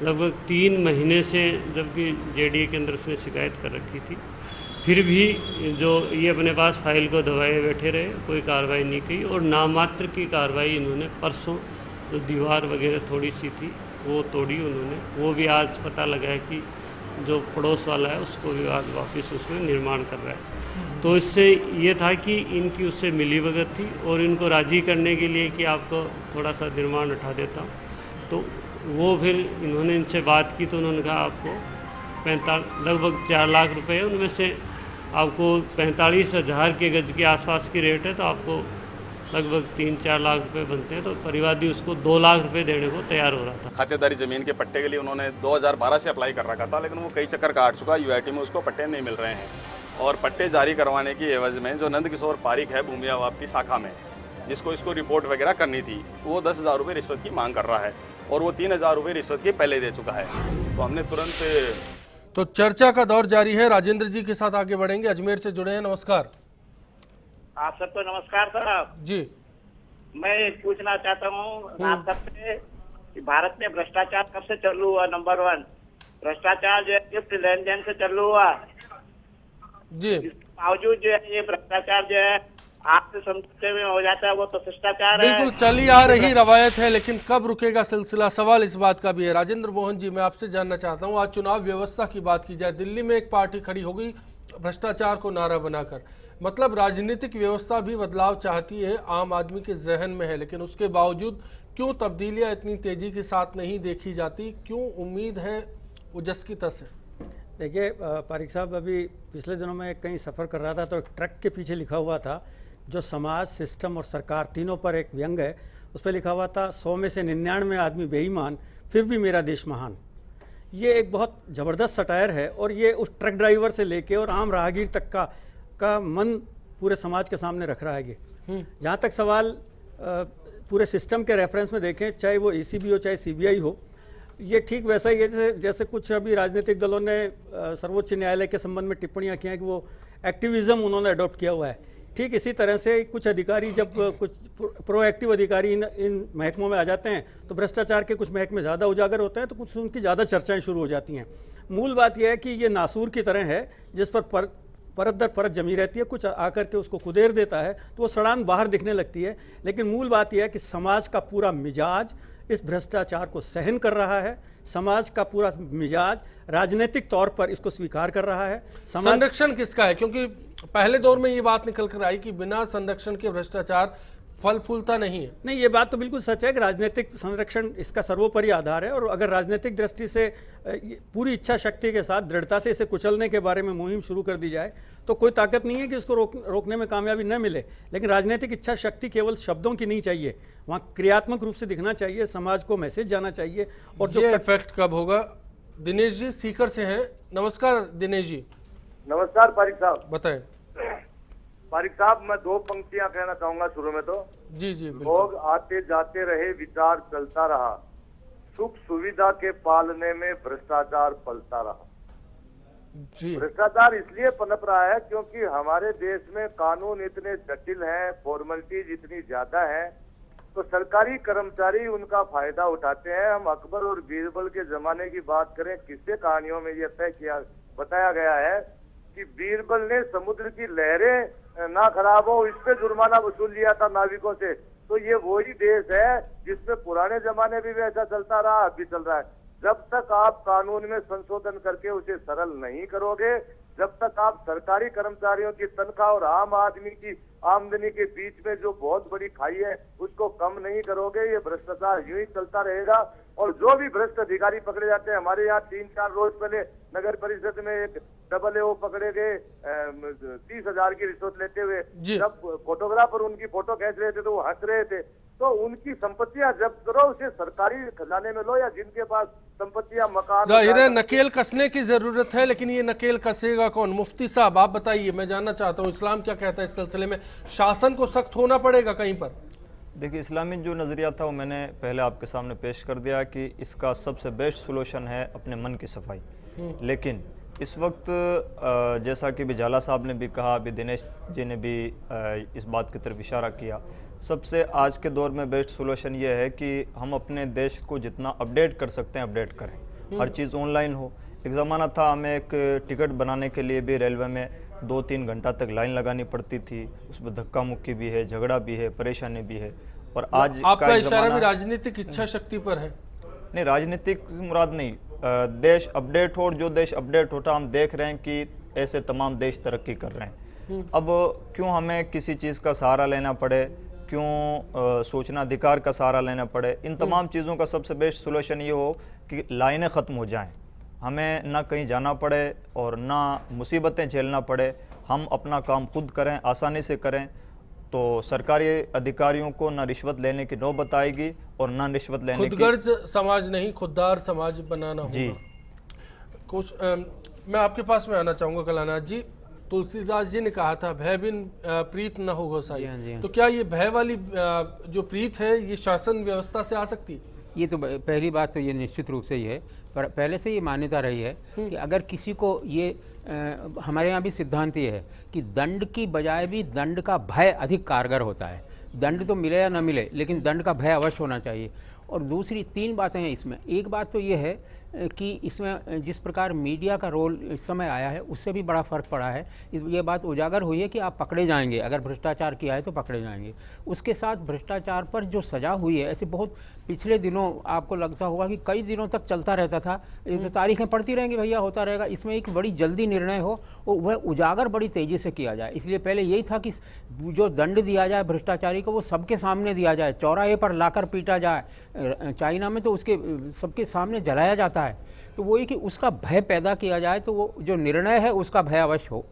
लगभग 3 महीने से, जबकि जेडीए के अंदर उसने शिकायत कर रखी थी, फिर भी जो ये अपने पास फाइल को दबाए बैठे रहे, कोई कार्रवाई नहीं की। और नामात्र की कार्रवाई इन्होंने परसों, जो दीवार वगैरह थोड़ी सी थी वो तोड़ी उन्होंने, वो भी आज पता लगा है कि जो पड़ोस वाला है उसको भी आज वापस उसमें निर्माण कर रहा है। तो इससे ये था कि इनकी उससे मिलीभगत थी और इनको राज़ी करने के लिए कि आपको थोड़ा सा निर्माण उठा देता हूँ, तो वो फिर इन्होंने इनसे बात की तो उन्होंने कहा आपको लगभग 4 लाख रुपए, उनमें से आपको 45,000 के गज के आसपास की रेट है, तो आपको लगभग 3-4 लाख रुपए बनते हैं। तो परिवादी उसको 2 लाख रुपए देने को तैयार हो रहा था। खातेदारी ज़मीन के पट्टे के लिए उन्होंने 2012 से अप्लाई कर रखा था, लेकिन वो कई चक्कर काट चुका। यूआईटी में उसको पट्टे नहीं मिल रहे हैं और पट्टे जारी करवाने की एवज में जो नंद किशोर पारिक है भूमि अवाप्ति शाखा में, जिसको इसको रिपोर्ट वगैरह करनी थी, वो 10,000 रुपये रिश्वत की मांग कर रहा है और वो 3,000 रुपये रिश्वत की पहले दे चुका है। तो हमने तुरंत तो चर्चा का दौर जारी है। राजेंद्र जी के साथ आगे बढ़ेंगे, अजमेर से जुड़े हैं। नमस्कार। आप सबको नमस्कार साहब जी। मैं पूछना चाहता हूँ आप सबसे कि भारत में भ्रष्टाचार कब से चालू हुआ? नंबर 1, भ्रष्टाचार जो है गिफ्ट लेन देन से चालू हुआ जी। इसके बावजूद जो है ये भ्रष्टाचार जो है आपसे समझौते में हो जाता है, वो तो शिष्टाचार है। बिल्कुल चली आ रही रवायत है, लेकिन कब रुकेगा सिलसिला, सवाल इस बात का भी है। राजेंद्र मोहन जी, मैं आपसे जानना चाहता हूं, आज चुनाव व्यवस्था की बात की जाए, दिल्ली में एक पार्टी खड़ी हो गई भ्रष्टाचार को नारा बनाकर, मतलब राजनीतिक व्यवस्था भी बदलाव चाहती है, आम आदमी के जहन में है, लेकिन उसके बावजूद क्यों तब्दीलियां इतनी तेजी के साथ नहीं देखी जाती? क्यों उम्मीद है ओजस की तस है? देखिए पारिक साहब, अभी पिछले दिनों में कहीं सफ़र कर रहा था तो एक ट्रक के पीछे लिखा हुआ था, जो समाज, सिस्टम और सरकार तीनों पर एक व्यंग है, उस पर लिखा हुआ था 100 में से 99 आदमी बेईमान, फिर भी मेरा देश महान। ये एक बहुत ज़बरदस्त सटायर है और ये उस ट्रक ड्राइवर से लेके और आम राहगीर तक का मन पूरे समाज के सामने रख रहा है। ये जहाँ तक सवाल पूरे सिस्टम के रेफरेंस में देखें, चाहे वो ECB हो चाहे CBI हो, ये ठीक वैसा ही है जैसे कुछ अभी राजनीतिक दलों ने सर्वोच्च न्यायालय के संबंध में टिप्पणियां की हैं कि वो एक्टिविज्म उन्होंने अडॉप्ट किया हुआ है। ठीक इसी तरह से कुछ अधिकारी, जब कुछ प्रोएक्टिव अधिकारी इन महकमों में आ जाते हैं तो भ्रष्टाचार के कुछ महकमे ज़्यादा उजागर होते हैं, तो कुछ उनकी ज़्यादा चर्चाएं शुरू हो जाती हैं। मूल बात यह है कि ये नासूर की तरह है जिस पर परत दर परत जमी रहती है, कुछ आकर के उसको कुदेर देता है तो वो सड़ान बाहर दिखने लगती है। लेकिन मूल बात यह है कि समाज का पूरा मिजाज इस भ्रष्टाचार को सहन कर रहा है, समाज का पूरा मिजाज राजनीतिक तौर पर इसको स्वीकार कर रहा है। संरक्षण किसका है? क्योंकि पहले दौर में ये बात निकल कर आई कि बिना संरक्षण के भ्रष्टाचार फल फूलता नहीं है। नहीं, ये बात तो बिल्कुल सच है कि राजनीतिक संरक्षण इसका सर्वोपरि आधार है, और अगर राजनीतिक दृष्टि से पूरी इच्छा शक्ति के साथ दृढ़ता से इसे कुचलने के बारे में मुहिम शुरू कर दी जाए तो कोई ताकत नहीं है कि इसको रोकने में कामयाबी न मिले। लेकिन राजनीतिक इच्छा शक्ति केवल शब्दों की नहीं चाहिए, वहाँ क्रियात्मक रूप से दिखना चाहिए, समाज को मैसेज जाना चाहिए। और जो इफेक्ट कब होगा? दिनेश जी सीकर से हैं। नमस्कार दिनेश जी। नमस्कार पारिक साहब। बताएं। पारिक साहब, मैं 2 पंक्तियां कहना चाहूंगा शुरू में। तो जी जी, लोग आते जाते रहे, विचार चलता रहा, सुख सुविधा के पालने में भ्रष्टाचार पलता रहा। भ्रष्टाचार इसलिए पनप रहा है क्योंकि हमारे देश में कानून इतने जटिल हैं, फॉर्मेलिटीज इतनी ज्यादा हैं, तो सरकारी कर्मचारी उनका फायदा उठाते हैं। हम अकबर और बीरबल के जमाने की बात करें, किस्से कहानियों में यह तय बताया गया है कि बीरबल ने समुद्र की लहरें ना खराब हो इस पे जुर्माना वसूल लिया था नाविकों से। तो ये वही देश है जिसमें पुराने जमाने में भी ऐसा चलता रहा, अब भी चल रहा है। जब तक आप कानून में संशोधन करके उसे सरल नहीं करोगे, जब तक आप सरकारी कर्मचारियों की तनख्वाह और आम आदमी की आमदनी के बीच में जो बहुत बड़ी खाई है उसको कम नहीं करोगे, ये भ्रष्टाचार यूं ही चलता रहेगा। और जो भी भ्रष्ट अधिकारी पकड़े जाते हैं, हमारे यहाँ 3-4 रोज पहले नगर परिषद में एक AAO पकड़े गए 30,000 की रिश्वत लेते हुए। जब फोटोग्राफर उनकी फोटो खींच रहे थे तो वो हंस रहे थे। तो उनकी संपत्तियां जब्त करो, उसे सरकारी खजाने में लो, या जिनके पास संपत्तियां मकान। जाहिर है नकेल कसने की जरूरत है, लेकिन ये नकेल कसेगा कौन? मुफ्ती साहब आप बताइए, मैं जानना चाहता हूँ इस्लाम क्या कहता है इस सिलसिले में। शासन को सख्त होना पड़ेगा कहीं पर? देखिए, इस्लामी जो नज़रिया था वो मैंने पहले आपके सामने पेश कर दिया कि इसका सबसे बेस्ट सोल्यूशन है अपने मन की सफाई। लेकिन इस वक्त जैसा कि बिजाला साहब ने भी कहा, अभी दिनेश जी ने भी इस बात की तरफ इशारा किया, सबसे आज के दौर में बेस्ट सोल्यूशन ये है कि हम अपने देश को जितना अपडेट कर सकते हैं अपडेट करें। हर चीज़ ऑनलाइन हो। एक ज़माना था हमें एक टिकट बनाने के लिए भी रेलवे में 2-3 घंटा तक लाइन लगानी पड़ती थी, उसमें धक्का मुक्की भी है, झगड़ा भी है, परेशानी भी है। और आज आपका इशारा भी राजनीतिक इच्छा शक्ति पर है? नहीं, राजनीतिक मुराद नहीं, देश अपडेट हो, और जो देश अपडेट होता हम देख रहे हैं कि ऐसे तमाम देश तरक्की कर रहे हैं। अब क्यों हमें किसी चीज़ का सहारा लेना पड़े, क्यों सूचना अधिकार का सहारा लेना पड़े? इन तमाम चीज़ों का सबसे बेस्ट सोल्यूशन ये हो कि लाइनें ख़त्म हो जाएं, हमें ना कहीं जाना पड़े और ना मुसीबतें झेलना पड़े, हम अपना काम खुद करें, आसानी से करें, तो सरकारी अधिकारियों को ना रिश्वत लेने की नौबत आएगी और ना रिश्वत लेने की। खुदगर्ज समाज नहीं, खुददार समाज बनाना होगा जी। कुछ मैं आपके पास में आना चाहूँगा कलानाथ जी। तुलसीदास जी ने कहा था भय बिन प्रीत न हो गोसाई। तो क्या ये भय वाली जो प्रीत है ये शासन व्यवस्था से आ सकती है? ये तो पहली बात तो ये निश्चित रूप से ही है, पर पहले से ये मान्यता रही है कि अगर किसी को ये हमारे यहाँ भी सिद्धांत ये है कि दंड की बजाय भी दंड का भय अधिक कारगर होता है। दंड तो मिले या न मिले, लेकिन दंड का भय अवश्य होना चाहिए। और दूसरी 3 बातें हैं इसमें। एक बात तो ये है कि इसमें जिस प्रकार मीडिया का रोल इस समय आया है उससे भी बड़ा फ़र्क पड़ा है। ये बात उजागर हुई है कि आप पकड़े जाएंगे, अगर भ्रष्टाचार किया है तो पकड़े जाएंगे। उसके साथ भ्रष्टाचार पर जो सज़ा हुई है, ऐसे बहुत पिछले दिनों आपको लगता होगा कि कई दिनों तक चलता रहता था, तो तारीखें पढ़ती रहेंगी भैया, होता रहेगा। इसमें एक बड़ी जल्दी निर्णय हो और वह उजागर बड़ी तेज़ी से किया जाए। इसलिए पहले यही था कि जो दंड दिया जाए भ्रष्टाचारी को वो सबके सामने दिया जाए, चौराहे पर लाकर पीटा जाए। चाइना में तो उसके सबके सामने जलाया जाता है। तो वो ये कि उसका भय पैदा किया जाए, तो वो जो निर्णय है उसका भय अवश्य हो।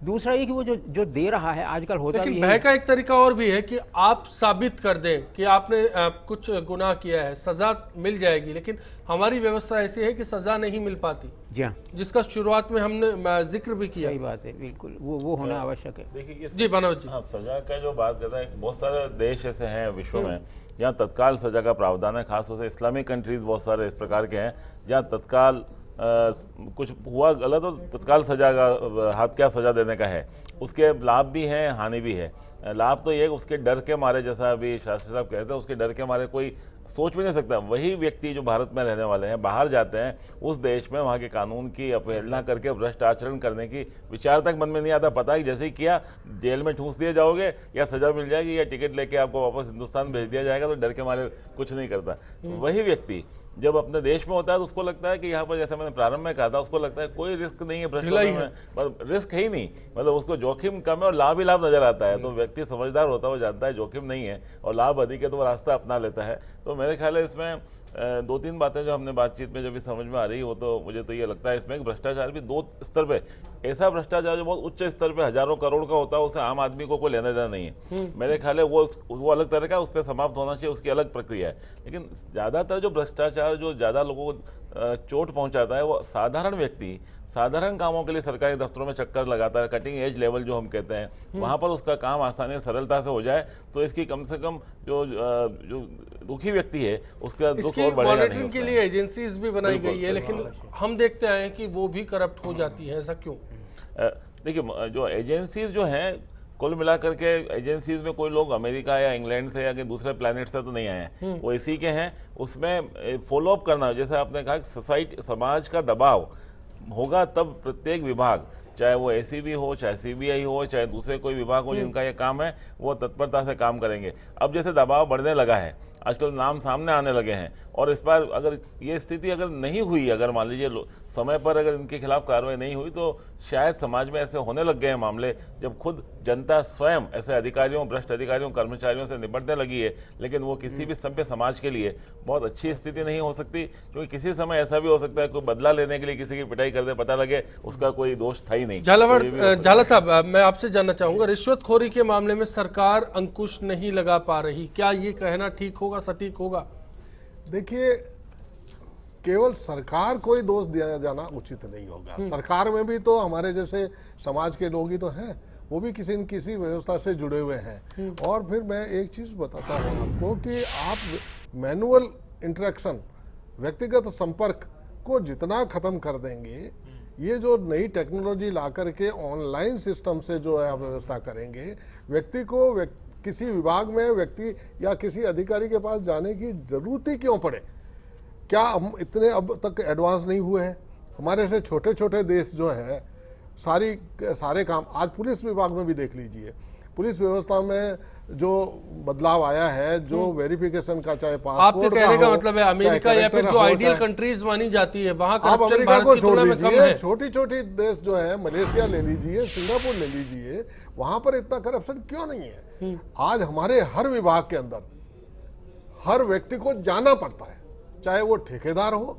दूसरा ये कि वो जो दे रहा है आजकल होता भी है। लेकिन भय का एक तरीका और भी है कि आप साबित कर दें कि आपने कुछ गुनाह किया है, सजा मिल जाएगी। लेकिन हमारी व्यवस्था ऐसी है कि सजा नहीं मिल पाती। जी हाँ, जिसका शुरुआत में हमने जिक्र भी किया। सही बात है, बिल्कुल वो होना आवश्यक है। देखिए जी मनोज जी। हाँ, सजा का जो बात करता है, बहुत सारे देश ऐसे हैं विश्व में जहाँ तत्काल सजा का प्रावधान है। खासतौर से इस्लामिक कंट्रीज बहुत सारे इस प्रकार के हैं जहाँ तत्काल कुछ हुआ गलत तो तत्काल सजा का हाथ क्या सजा देने का है। उसके लाभ भी हैं, हानि भी है। लाभ तो ये उसके डर के मारे, जैसा अभी शास्त्री साहब कहते हैं, उसके डर के मारे कोई सोच भी नहीं सकता। वही व्यक्ति जो भारत में रहने वाले हैं बाहर जाते हैं, उस देश में वहाँ के कानून की अवहेलना करके भ्रष्ट आचरण करने की विचार तक मन में नहीं आता। पता है जैसे ही किया जेल में ठूंस दिए जाओगे या सजा मिल जाएगी या टिकट लेके आपको वापस हिंदुस्तान भेज दिया जाएगा, तो डर के मारे कुछ नहीं करता। वही व्यक्ति जब अपने देश में होता है तो उसको लगता है कि यहाँ पर, जैसे मैंने प्रारंभ में कहा था, उसको लगता है कोई रिस्क नहीं है भ्रष्टाचार में, पर रिस्क है ही नहीं, मतलब उसको जोखिम कम है और लाभ ही लाभ नजर आता है। तो व्यक्ति समझदार होता है, वो जानता है जोखिम नहीं है और लाभ अधिक है, तो वो रास्ता अपना लेता है। तो मेरे ख्याल है इसमें 2-3 बातें जो हमने बातचीत में जब भी समझ में आ रही हो, तो मुझे तो ये लगता है इसमें भ्रष्टाचार भी 2 स्तर पे, ऐसा भ्रष्टाचार जो बहुत उच्च स्तर पे हजारों करोड़ का होता है, उसे आम आदमी को कोई लेना देना नहीं है। मेरे ख्याल है वो अलग तरह का, उस पर समाप्त होना चाहिए, उसकी अलग प्रक्रिया है। लेकिन ज़्यादातर जो भ्रष्टाचार जो ज़्यादा लोगों को चोट पहुंचाता है, वो साधारण व्यक्ति साधारण कामों के लिए सरकारी दफ्तरों में चक्कर लगाता है, कटिंग एज लेवल जो हम कहते हैं, वहाँ पर उसका काम आसानी सरलता से हो जाए, तो इसकी कम से कम जो दुखी व्यक्ति है उसका दुख और बढ़ेगा नहीं। मॉनिटरिंग के लिए एजेंसीज भी बनाई गई है, लेकिन हम देखते आए कि वो भी करप्ट हो जाती है। ऐसा क्यों? देखिए, जो एजेंसीज जो हैं, कुल मिलाकर के एजेंसीज में कोई लोग अमेरिका या इंग्लैंड से या कहीं दूसरे प्लैनेट से तो नहीं आए हैं, वो इसी के हैं। उसमें फॉलोअप करना, जैसे आपने कहा, सोसाइटी समाज का दबाव होगा तब प्रत्येक विभाग, चाहे वो एसीबी हो, चाहे सीबीआई हो, चाहे दूसरे कोई विभाग हो, जिनका ये काम है, वो तत्परता से काम करेंगे। अब जैसे दबाव बढ़ने लगा है, आजकल नाम सामने आने लगे हैं, और इस बार अगर ये स्थिति अगर नहीं हुई, अगर मान लीजिए समय पर अगर इनके खिलाफ कार्रवाई नहीं हुई, तो शायद समाज में ऐसे होने लग गए हैं मामले, जब खुद जनता स्वयं ऐसे अधिकारियों, भ्रष्ट अधिकारियों, कर्मचारियों से निपटने लगी है। लेकिन वो किसी भी सभ्य समाज के लिए बहुत अच्छी स्थिति नहीं हो सकती, क्योंकि किसी समय ऐसा भी हो सकता है कोई बदला लेने के लिए किसी की पिटाई कर दे, पता लगे उसका कोई दोष था ही नहीं। झाला साहब, मैं आपसे जानना चाहूंगा, रिश्वतखोरी के मामले में सरकार अंकुश नहीं लगा पा रही, क्या ये कहना ठीक होगा, सटीक होगा? देखिए, केवल सरकार को ही दोष दिया जाना उचित नहीं होगा। सरकार में भी तो हमारे जैसे समाज के लोग ही तो हैं, वो भी किसी न किसी व्यवस्था से जुड़े हुए हैं। और फिर मैं एक चीज बताता हूँ आपको कि आप मैनुअल इंटरेक्शन, व्यक्तिगत संपर्क को जितना खत्म कर देंगे, ये जो नई टेक्नोलॉजी ला करके ऑनलाइन सिस्टम से जो है आप व्यवस्था करेंगे, व्यक्ति को किसी विभाग में व्यक्ति या किसी अधिकारी के पास जाने की जरूरत ही क्यों पड़े। क्या हम इतने अब तक एडवांस नहीं हुए हैं? हमारे से छोटे छोटे देश जो है सारे काम आज पुलिस विभाग में भी देख लीजिए, पुलिस व्यवस्था में जो बदलाव आया है, जो वेरिफिकेशन का, चाहे आपके पासपोर्ट कहने का का हो, मतलब है अमेरिका या फिर जो आइडियल कंट्रीज मानी जाती है वहां आप करप्शन अमेरिका भारत को की छोड़ तुलना में कम दीजिए, है। छोटी छोटी देश जो है, मलेशिया ले लीजिए, सिंगापुर ले लीजिए, वहां पर इतना करप्शन क्यों नहीं है? आज हमारे हर विभाग के अंदर हर व्यक्ति को जाना पड़ता है, चाहे वो ठेकेदार हो,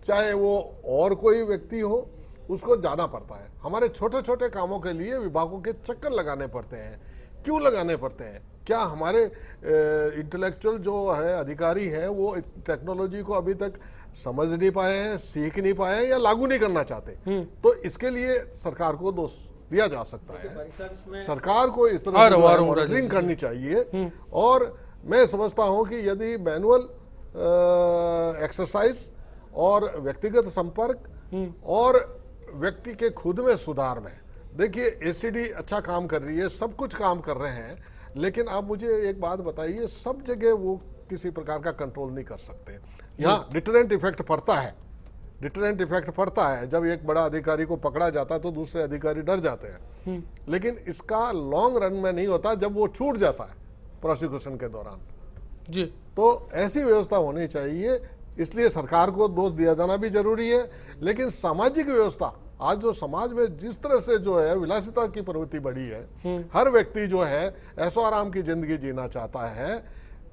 चाहे वो और कोई व्यक्ति हो, उसको जाना पड़ता है। हमारे छोटे छोटे कामों के लिए विभागों के चक्कर लगाने पड़ते हैं। क्यों लगाने पड़ते हैं? क्या हमारे इंटेलेक्चुअल जो है अधिकारी हैं वो सरकारी को अभी तक समझ नहीं पाए हैं, सीख नहीं पाए हैं, या लागू नहीं करना चाहते? तो इसके लिए सरकार को दोष दिया जा सकता है। सरकार को इस तरह से मॉनिटरिंग करनी चाहिए। और मैं समझता हूं कि यदि मैनुअल एक्सरसाइज और व्यक्तिगत संपर्क और व्यक्ति के खुद में सुधार में, देखिए एसीडी अच्छा काम कर रही है, सब कुछ काम कर रहे हैं, लेकिन आप मुझे एक बात बताइए, सब जगह वो किसी प्रकार का कंट्रोल नहीं कर सकते। यहाँ डिटरेंट इफेक्ट पड़ता है, डिटरेंट इफेक्ट पड़ता है। जब एक बड़ा अधिकारी को पकड़ा जाता है तो दूसरे अधिकारी डर जाते हैं, लेकिन इसका लॉन्ग रन में नहीं होता जब वो छूट जाता है प्रोसिक्यूशन के दौरान जी। तो ऐसी व्यवस्था होनी चाहिए। इसलिए सरकार को दोष दिया जाना भी जरूरी है, लेकिन सामाजिक व्यवस्था आज जो समाज में जिस तरह से जो है विलासिता की प्रवृत्ति बढ़ी है, हर व्यक्ति जो है ऐशो आराम की जिंदगी जीना चाहता है,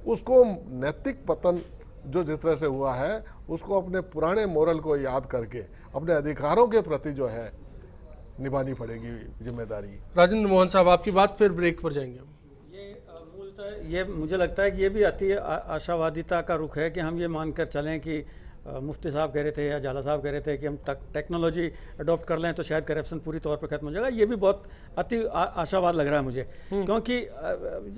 उसको नैतिक पतन जो जिस तरह से हुआ है, उसको अपने पुराने मोरल को याद करके अपने अधिकारों के प्रति जो है निभानी पड़ेगी जिम्मेदारी। राजेंद्र मोहन साहब, आपकी बात, फिर ब्रेक पर जाएंगे। ये मुझे लगता है कि ये भी अति आशावादिता का रुख है कि हम ये मानकर चलें कि मुफ्ती साहब कह रहे थे या जाला साहब कह रहे थे कि हम टेक्नोलॉजी अडॉप्ट कर लें तो शायद करप्शन पूरी तौर पर खत्म हो जाएगा। ये भी बहुत अति आशावाद लग रहा है मुझे, क्योंकि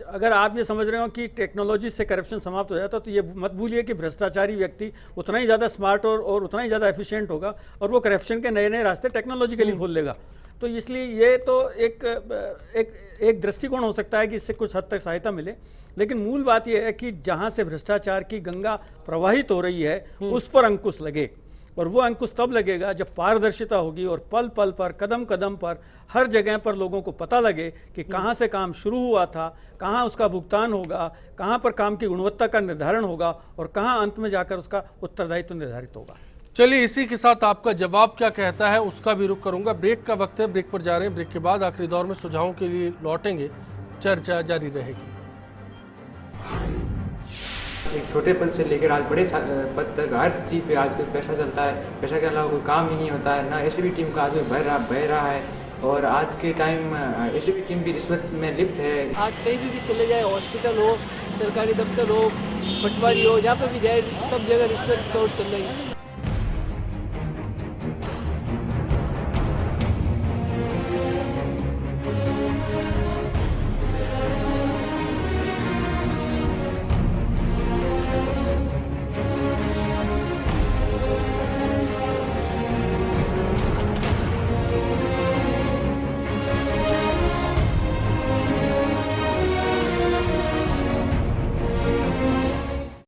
अगर आप ये समझ रहे हो कि टेक्नोलॉजी से करप्शन समाप्त हो जाता तो ये मत भूलिए कि भ्रष्टाचारी व्यक्ति उतना ही ज़्यादा स्मार्ट और उतना ही ज़्यादा एफिशिएंट होगा और वो करप्शन के नए नए रास्ते टेक्नोलॉजिकली खोल लेगा। तो इसलिए ये तो एक दृष्टिकोण हो सकता है कि इससे कुछ हद तक सहायता मिले, लेकिन मूल बात यह है कि जहां से भ्रष्टाचार की गंगा प्रवाहित हो रही है उस पर अंकुश लगे, और वो अंकुश तब लगेगा जब पारदर्शिता होगी और पल पल पर, कदम कदम पर, हर जगह पर लोगों को पता लगे कि कहां से काम शुरू हुआ था, कहां उसका भुगतान होगा, कहां पर काम की गुणवत्ता का निर्धारण होगा और कहां अंत में जाकर उसका उत्तरदायित्व निर्धारित होगा। चलिए, इसी के साथ आपका जवाब क्या कहता है उसका भी रुख करूंगा। ब्रेक का वक्त है, ब्रेक पर जा रहे हैं। ब्रेक के बाद आखिरी दौर में सुझावों के लिए लौटेंगे, चर्चा जारी रहेगी। एक छोटे पद से लेकर आज बड़े पद तक हर चीज़ पे आज पैसा चलता है। पैसा के अलावा कोई काम ही नहीं होता है। ना एसीबी टीम का आदमी बह रहा है और आज के टाइम एसीबी टीम भी रिश्वत में लिप्त है। आज कहीं भी चले जाए, हॉस्पिटल हो, सरकारी दफ्तर हो, पटवारी हो, जहाँ पे भी जाए सब जगह रिश्वत चल रही है।